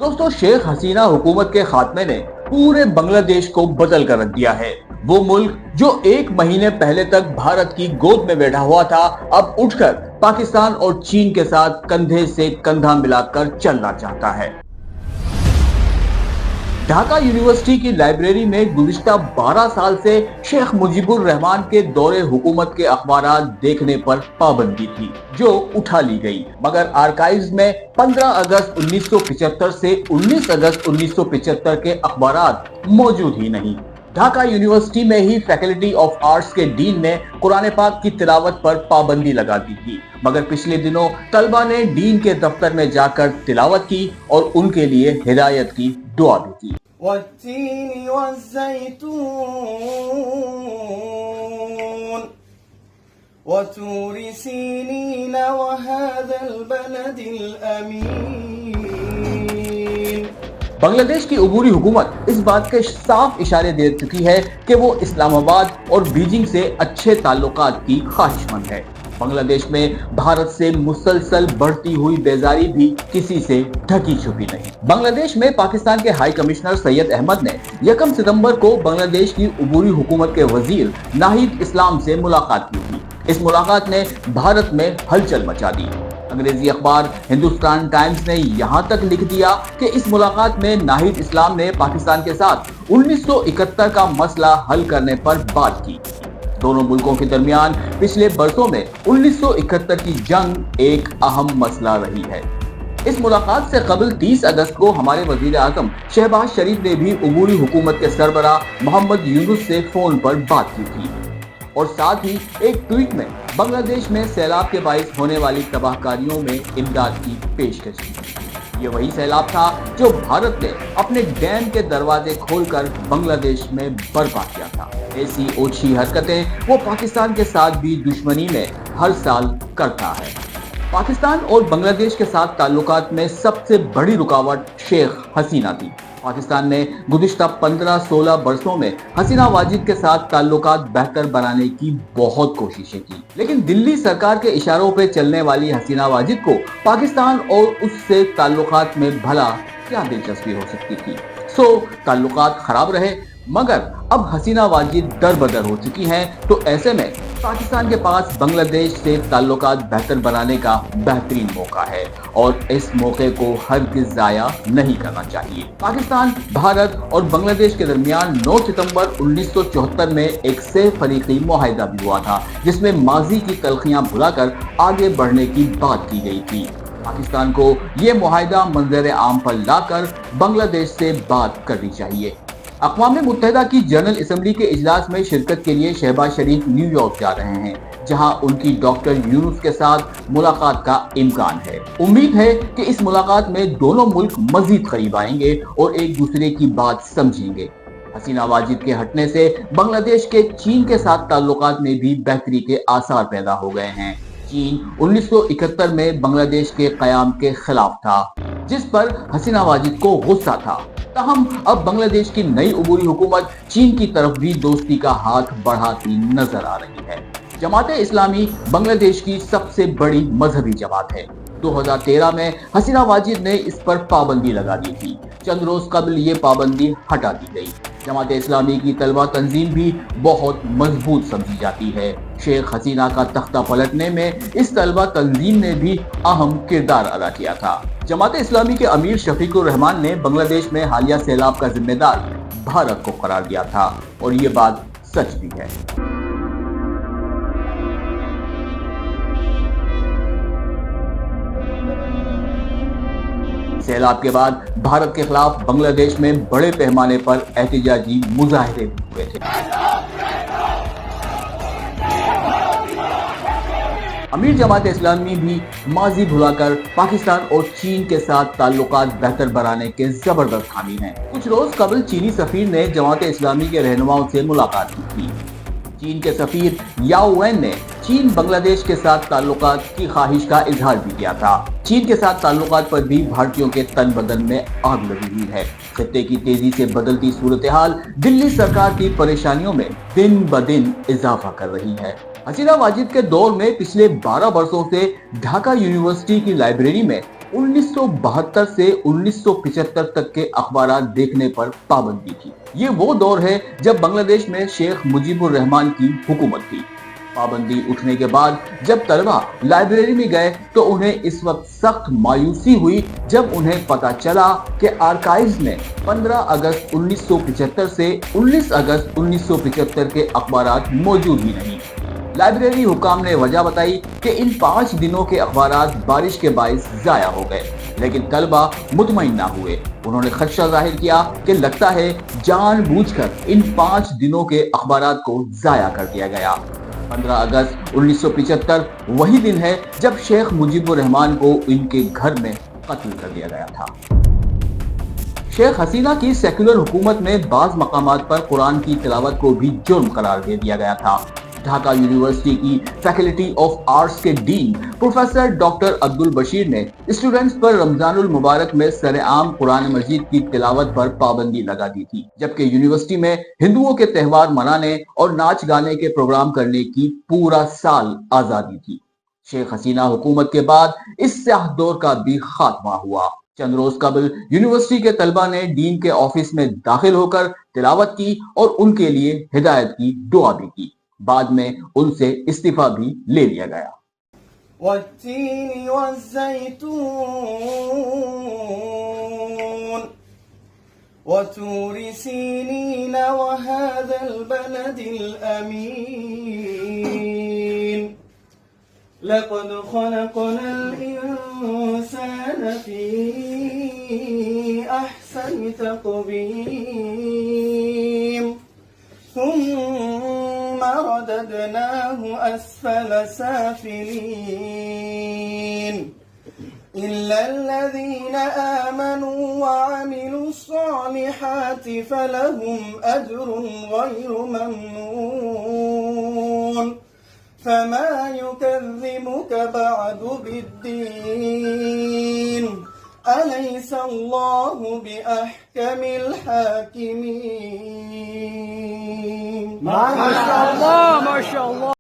दोस्तों, शेख हसीना हुकूमत के खात्मे ने पूरे बांग्लादेश को बदल कर रख दिया है। वो मुल्क जो एक महीने पहले तक भारत की गोद में बैठा हुआ था, अब उठकर पाकिस्तान और चीन के साथ कंधे से कंधा मिलाकर चलना चाहता है। ढाका यूनिवर्सिटी की लाइब्रेरी में गुज़िश्ता 12 साल से शेख मुजीबुर रहमान के दौरे हुकूमत के अखबारात देखने पर पाबंदी थी, जो उठा ली गई, मगर आर्काइव्स में 15 अगस्त 1975 से 19 अगस्त 1975 के अखबारात मौजूद ही नहीं। ढाका यूनिवर्सिटी में ही फैकल्टी ऑफ आर्ट्स के डीन ने कुरान पाक की तिलावत पर पाबंदी लगा दी थी, मगर पिछले दिनों तलबा ने डीन के दफ्तर में जाकर तिलावत की और उनके लिए हिदायत की दुआ भी की। والتين والزيتون وطور سينين وهذا البلد الأمين। बांग्लादेश की अबूरी हुकूमत इस बात के साफ इशारे दे चुकी है कि वो इस्लामाबाद और बीजिंग से अच्छे ताल्लुकात की ख्वाहिशमंद है। बांग्लादेश में भारत से मुसलसल बढ़ती हुई बेजारी भी किसी से ढकी छुपी नहीं। बांग्लादेश में पाकिस्तान के हाई कमिश्नर सैयद अहमद ने 1 सितंबर को बांग्लादेश की अबूरी हुकूमत के वजीर नाहिद इस्लाम से मुलाकात की थी। इस मुलाकात ने भारत में हलचल मचा दी। अंग्रेजी अखबार हिंदुस्तान टाइम्स ने यहाँ तक लिख दिया कि इस मुलाकात में नाहिद इस्लाम ने पाकिस्तान के साथ 1971 का मसला हल करने पर बात की। दोनों मुल्कों के दरमियान पिछले बरसों में 1971 की जंग एक अहम मसला रही है। इस मुलाकात से कबल 30 अगस्त को हमारे वजीर आज़म शहबाज शरीफ ने भी अबूरी हुकूमत के सरबराह मोहम्मद यूनुस से फोन पर बात की थी और साथ ही एक ट्वीट में बांग्लादेश में सैलाब के बाइस होने वाली तबाहकारियों में इमदाद की पेशकश की। ये वही सैलाब था जो भारत ने अपने डैम के दरवाजे खोलकर बांग्लादेश में बर्पा किया था। ऐसी ओछी हरकतें वो पाकिस्तान के साथ भी दुश्मनी में हर साल करता है। पाकिस्तान और बांग्लादेश के साथ ताल्लुकात में सबसे बड़ी रुकावट शेख हसीना थी। पाकिस्तान ने गुज़िश्ता 15-16 बरसों में हसीना वाजिद के साथ ताल्लुकात बेहतर बनाने की बहुत कोशिशें की, लेकिन दिल्ली सरकार के इशारों पे चलने वाली हसीना वाजिद को पाकिस्तान और उससे ताल्लुकात में भला क्या दिलचस्पी हो सकती थी। ताल्लुकात खराब रहे, मगर अब हसीना वाजिद दर बदर हो चुकी हैं, तो ऐसे में पाकिस्तान के पास बांग्लादेश से ताल्लुकात बेहतर बनाने का बेहतरीन मौका है और इस मौके को हरगिज़ ज़ाया नहीं करना चाहिए। पाकिस्तान, भारत और बांग्लादेश के दरमियान 9 सितंबर 1974 में एक से फरीकी मुआहिदा भी हुआ था, जिसमें माजी की तलखियां भुलाकर आगे बढ़ने की बात की गई थी। पाकिस्तान को ये मुआहिदा मंजर आम पर लाकर बांग्लादेश से बात करनी चाहिए। अक़वाम मुत्तहिदा की जनरल असम्बली के इजलास में शिरकत के लिए शहबाज शरीफ न्यूयॉर्क जा रहे हैं, जहां उनकी डॉक्टर यूनुस के साथ मुलाकात का इम्कान है। उम्मीद है कि इस मुलाकात में दोनों मुल्क मजीद करीब आएंगे और एक दूसरे की बात समझेंगे। हसीना वाजिद के हटने से बांग्लादेश के चीन के साथ ताल्लुकात में भी बेहतरी के आसार पैदा हो गए हैं। चीन 1971 में बांग्लादेश के क़याम के खिलाफ था, जिस पर हसीना वाजिद को गुस्सा था। ताहम अब बांग्लादेश की नई अबूरी हुकूमत चीन की तरफ भी दोस्ती का हाथ बढ़ाती नजर आ रही है। जमाते इस्लामी बांग्लादेश की सबसे बड़ी मजहबी जमात है। 2013 में हसीना वाजिद ने इस पर पाबंदी लगा दी थी। चंद रोज कबल ये पाबंदी हटा दी गई। जमाते इस्लामी की तलबा तंजीम भी बहुत मजबूत समझी जाती है। शेख हसीना का तख्ता पलटने में इस तलबा तंजीम ने भी अहम किरदार अदा किया था। जमाते इस्लामी के अमीर शफीकुर रहमान ने बांग्लादेश में हालिया सैलाब का जिम्मेदार भारत को करार दिया था और ये बात सच भी है। सैलाब के बाद भारत के खिलाफ बांग्लादेश में बड़े पैमाने पर एहतिजाजी मुजाहिरे हुए थे। अमीर जमात इस्लामी भी माजी भुलाकर पाकिस्तान और चीन के साथ ताल्लुकात बेहतर बनाने के जबरदस्त हामी हैं। कुछ रोज कबल चीनी सफीर ने जमात इस्लामी के रहनुमाओं से मुलाकात की थी। चीन के सफीर याओ वेन ने चीन बांग्लादेश के साथ ताल्लुकात की ख्वाहिश का इजहार भी किया था। चीन के साथ ताल्लुकात पर भी भारतीयों के तन बदन में आग लगी हुई है। खित्ते की तेजी से बदलती सूरत हाल दिल्ली सरकार की परेशानियों में दिन ब दिन इजाफा कर रही है। हसीना वाजिद के दौर में पिछले 12 वर्षों से ढाका यूनिवर्सिटी की लाइब्रेरी में 1972 سے 1975 تک کے اخبارات دیکھنے پر پابندی تھی۔ یہ وہ دور ہے جب بنگلہ دیش میں شیخ مجیب الرحمان کی حکومت تھی۔ پابندی اٹھنے کے بعد جب طلبہ لائبریری میں گئے تو انہیں اس وقت سخت مایوسی ہوئی جب انہیں پتہ چلا کہ آرکائیوز میں 15 اگست 1975 سے 19 اگست 1975 کے اخبارات موجود ہی نہیں۔ لائبریری حکام نے وجہ بتائی کہ ان 5 دنوں کے اخبارات بارش کے باعث ضائع ہو گئے، لیکن طلبہ مطمئن نہ ہوئے۔ انہوں نے خدشہ ظاہر کیا کہ لگتا ہے جان بوجھ کر ان 5 دنوں کے اخبارات کو ضائع کر دیا گیا۔ 15 اگست 1975 وہی دن ہے جب شیخ مجیب الرحمان کو ان کے گھر میں قتل کر دیا گیا تھا۔ شیخ حسینہ کی سیکولر حکومت میں بعض مقامات پر قرآن کی تلاوت کو بھی جرم قرار دے دیا گیا تھا۔ ڈھاکہ یونیورسٹی کی فیکلٹی آف آرٹس کے ڈین پروفیسر ڈاکٹر عبدالبشیر نے اسٹوڈنٹس پر رمضان المبارک میں سر عام قرآن مجید کی تلاوت پر پابندی لگا دی تھی، جبکہ یونیورسٹی میں ہندوؤں کے تہوار منانے اور ناچ گانے کے پروگرام کرنے کی پورا سال آزادی تھی۔ شیخ حسینہ حکومت کے بعد اس سیاہ دور کا بھی خاتمہ ہوا۔ چند روز قبل یونیورسٹی کے طلبہ نے ڈین کے آفس میں داخل ہو کر تلاوت کی اور ان کے لیے ہدایت کی دعا بھی کی۔ بعد میں ان سے استعفیٰ بھی لے لیا گیا۔ والتين والزيتون وطور سينين وهذا البلد الأمين لقد خلقنا الإنسان في أحسن تقويم ثم رددناه أسفل سافلين إلا الذين آمنوا وعملوا الصالحات فلهم أجر غير ممنون فما يكذبك بعد بالدين أليس الله بأحكم الحاكمين؟ ما شاء الله ما شاء الله